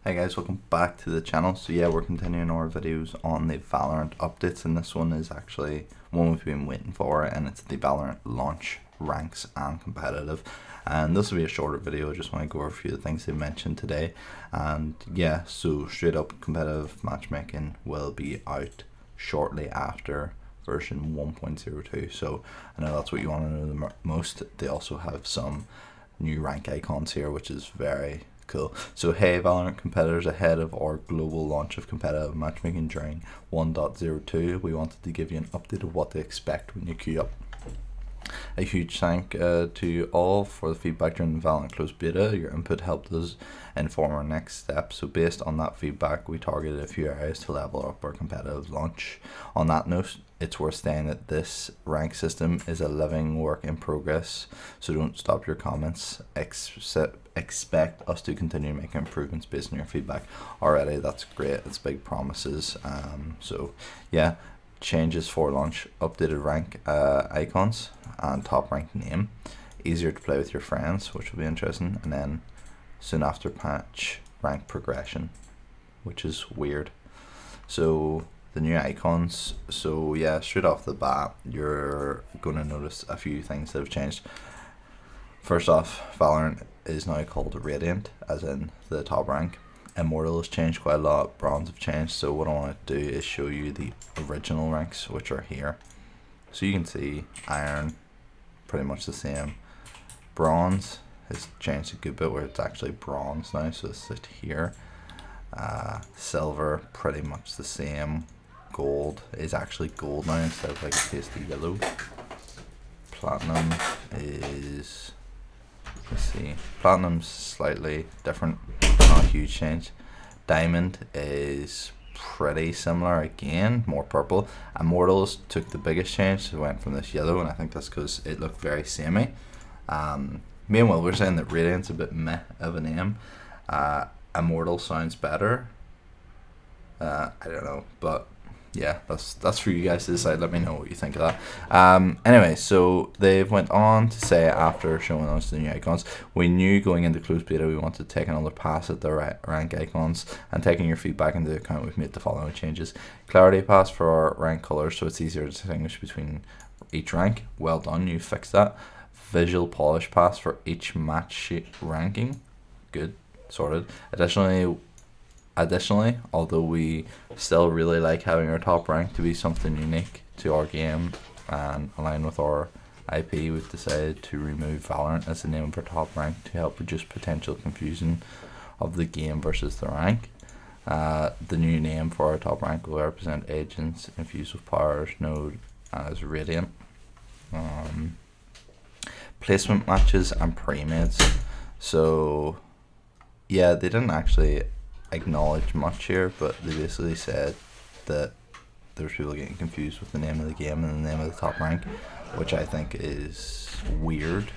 Hey guys, welcome back to the channel. So yeah, we're continuing our videos on the Valorant updates, and this one is actually one we've been waiting for, and it's the Valorant launch, ranks and competitive. And this will be a shorter video. I just want to go over a few of the things they mentioned today. And yeah, so straight up competitive matchmaking will be out shortly after version 1.02. So I know that's what you want to know the most. They also have some new rank icons here, which is very cool. So hey Valorant competitors, ahead of our global launch of competitive matchmaking during 1.02, we wanted to give you an update of what to expect when you queue up. A huge thank to all for the feedback during the Valorant closed beta. Your input helped us inform our next steps. So based on that feedback, we targeted a few areas to level up our competitive launch. On that note, it's worth saying that this rank system is a living work in progress, so don't stop your comments. Expect us to continue making improvements based on your feedback. Already, that's great. It's big promises. So yeah, changes for launch: updated rank icons and top rank name, easier to play with your friends, which will be interesting, and then soon after patch rank progression, which is weird. So the new icons, so yeah, straight off the bat you're going to notice a few things that have changed. First off, Valorant is now called Radiant, as in the top rank. Immortal has changed quite a lot, Bronze have changed, so what I want to do is show you the original ranks, which are here. So you can see Iron, pretty much the same. Bronze has changed a good bit where it's actually Bronze now, so it's it here. Silver, pretty much the same. Gold is actually gold now instead of like a pasty yellow. Platinum is, let's see, Platinum's slightly different, not a huge change. Diamond is pretty similar again, more purple. Immortals took the biggest change, so it went from this yellow, and I think that's because it looked very samey. Meanwhile, we're saying that Radiant's a bit meh of a name. Immortal sounds better. I don't know, but yeah, that's for you guys to decide. Let me know what you think of that. Anyway, so they've went on to say, after showing us the new icons, we knew going into closed beta we wanted to take another pass at the rank icons, and taking your feedback into account, we've made the following changes. Clarity pass for our rank colors, so it's easier to distinguish between each rank. Well done, you fixed that. Visual polish pass for each match sheet ranking. Good, sorted. Additionally, although we still really like having our top rank to be something unique to our game and align with our IP, we've decided to remove Valorant as the name of our top rank to help reduce potential confusion of the game versus the rank. The new name for our top rank will represent agents infused with powers known as Radiant. Placement matches and pre-mades. So yeah, they didn't actually acknowledge much here, but they basically said that there's people getting confused with the name of the game and the name of the top rank, which I think is weird.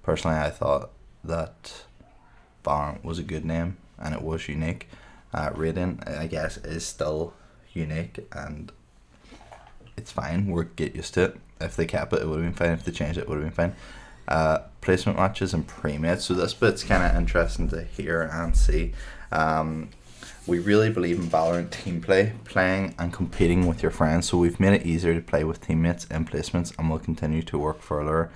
Personally, I thought that Valorant was a good name and it was unique. Radiant, I guess, is still unique and it's fine. We'll get used to it. If they kept it, it would have been fine. If they changed it, it would have been fine. Placement matches and pre-made. So this bit's kind of interesting to hear and see. We really believe in Valorant team play, playing and competing with your friends. So we've made it easier to play with teammates in placements, and we'll continue to work further,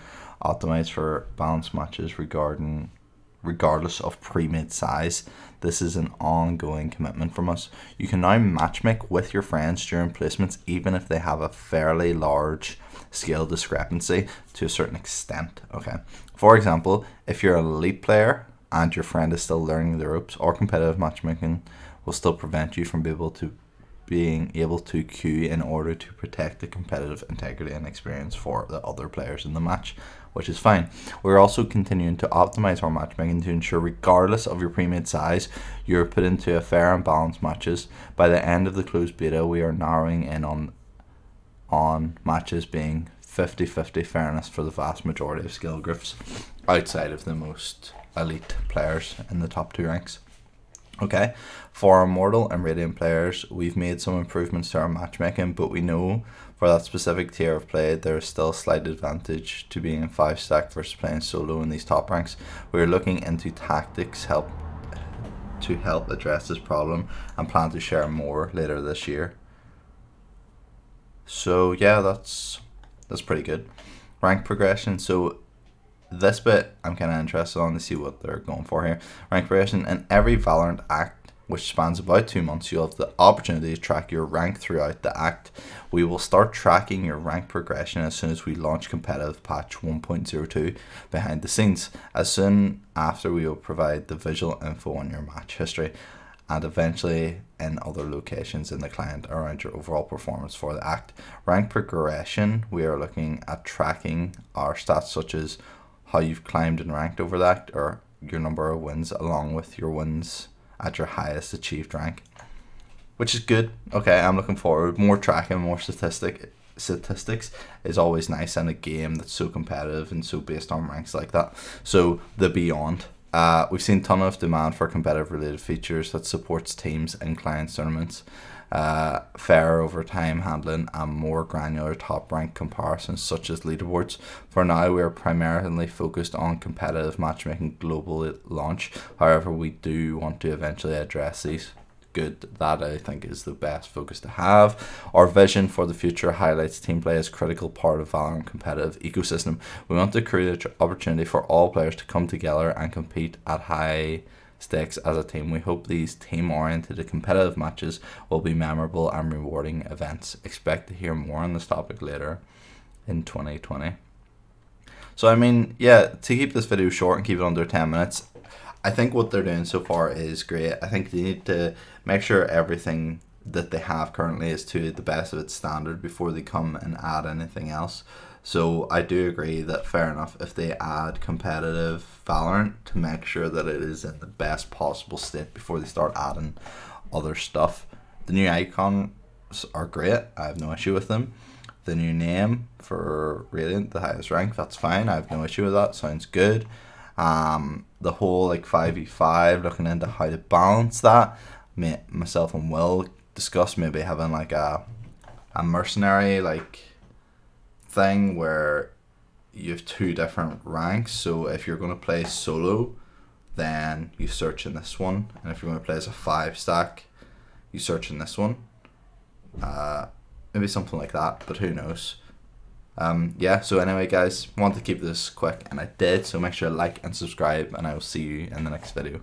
optimize for balanced matches regardless of pre-made size. This is an ongoing commitment from us. You can now matchmake with your friends during placements, even if they have a fairly large skill discrepancy to a certain extent. Okay, for example, if you're an elite player and your friend is still learning the ropes, or competitive matchmaking will still prevent you from being able to queue in order to protect the competitive integrity and experience for the other players in the match, which is fine. We're also continuing to optimize our matchmaking to ensure, regardless of your pre-made size, you're put into a fair and balanced matches. By the end of the closed beta, we are narrowing in on matches being 50-50 fairness for the vast majority of skill groups, outside of the most elite players in the top two ranks. Okay, for our Immortal and Radiant players, we've made some improvements to our matchmaking, but we know for that specific tier of play, there is still a slight advantage to being in 5-stack versus playing solo in these top ranks. We're looking into tactics to help address this problem and plan to share more later this year. So yeah, that's pretty good. Rank progression. So this bit I'm kind of interested on to see what they're going for here. Rank progression. In every Valorant act, which spans about 2 months, you'll have the opportunity to track your rank throughout the act. We will start tracking your rank progression as soon as we launch competitive patch 1.02 behind the scenes. As soon after, we will provide the visual info on your match history, and eventually in other locations in the client around your overall performance for the act. Rank progression, we are looking at tracking our stats such as how you've climbed and ranked over the act, or your number of wins along with your wins at your highest achieved rank, which is good. Okay, I'm looking forward. More tracking, more statistics is always nice in a game that's so competitive and so based on ranks like that. So the beyond. We've seen a ton of demand for competitive related features that supports teams in client tournaments, fairer over time handling, and more granular top rank comparisons such as leaderboards. For now, we are primarily focused on competitive matchmaking global launch. However, we do want to eventually address these. Good, that I think is the best focus to have. Our vision for the future highlights team play as a critical part of Valorant competitive ecosystem. We want to create an opportunity for all players to come together and compete at high stakes as a team. We hope these team-oriented competitive matches will be memorable and rewarding events. Expect to hear more on this topic later in 2020. So I mean, yeah, to keep this video short and keep it under 10 minutes, I think what they're doing so far is great. I think they need to make sure everything that they have currently is to the best of its standard before they come and add anything else. So I do agree that fair enough if they add competitive Valorant to make sure that it is in the best possible state before they start adding other stuff. The new icons are great. I have no issue with them. The new name for Radiant, the highest rank, that's fine. I have no issue with that. Sounds good. The whole like 5v5, looking into how to balance that. Myself and Will discuss maybe having like a mercenary like thing where you have 2 different ranks. So if you're going to play solo, then you search in this one, and if you're going to play as a 5 stack, you search in this one. Maybe something like that, but who knows. Yeah, so anyway guys, want to keep this quick and I did, so make sure to like and subscribe, and I will see you in the next video.